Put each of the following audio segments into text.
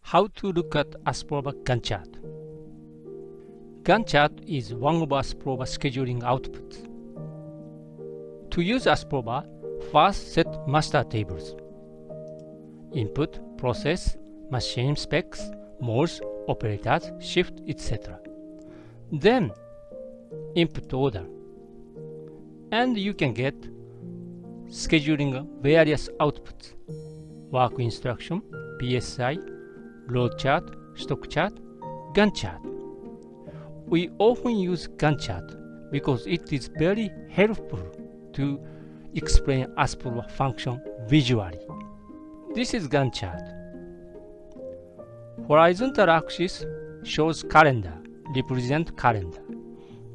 How to look at Asprova Gantt Chart. Gantt Chart is one of Asprova scheduling outputs. To use Asprova, first set master tables. Input, process, machine specs, modes, operators, shift, etc. Then input order. And you can get scheduling various outputs: work instruction, PSI, load chart, stock chart, Gantt chart. We often use Gantt chart because it is very helpful to explain Asprova function visually. This is Gantt chart. Horizontal axis shows calendar, represents calendar,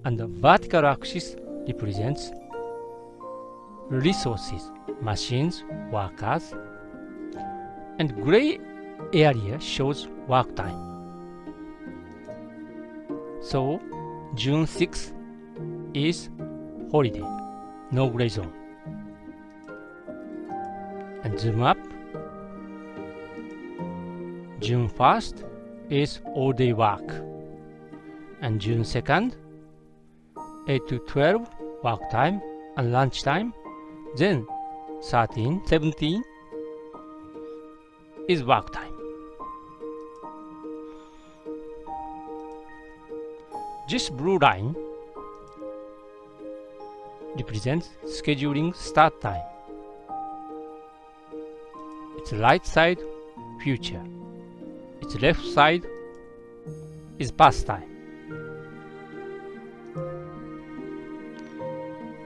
and the vertical axis represents resources, machines, workers, and gray area shows work time. So June 6th is holiday, no gray zone. And zoom up. June 1st is all day work. And June 2nd, 8 to 12 work time and lunch time. Then 13, 17 is work time. This blue line represents scheduling start time. Its right side, future. Its left side is past time.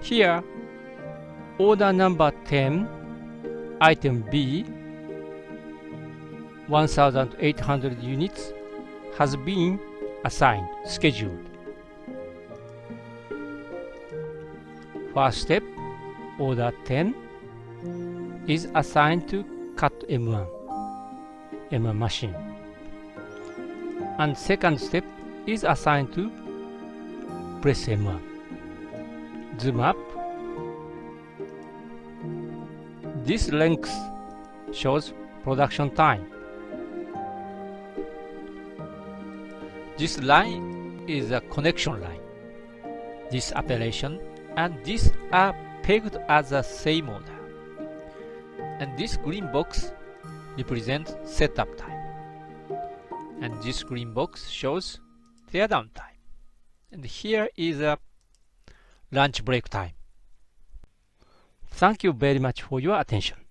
Here, order number 10, item B, 1,800 units, has been assigned, scheduled. First step, order 10 is assigned to cut M1 machine. And second step is assigned to press M1. Zoom up. This length shows production time. This line is a connection line. This operation and this are pegged as the same order. And this green box represents setup time. And this green box shows teardown time. And here is a lunch break time. Thank you very much for your attention.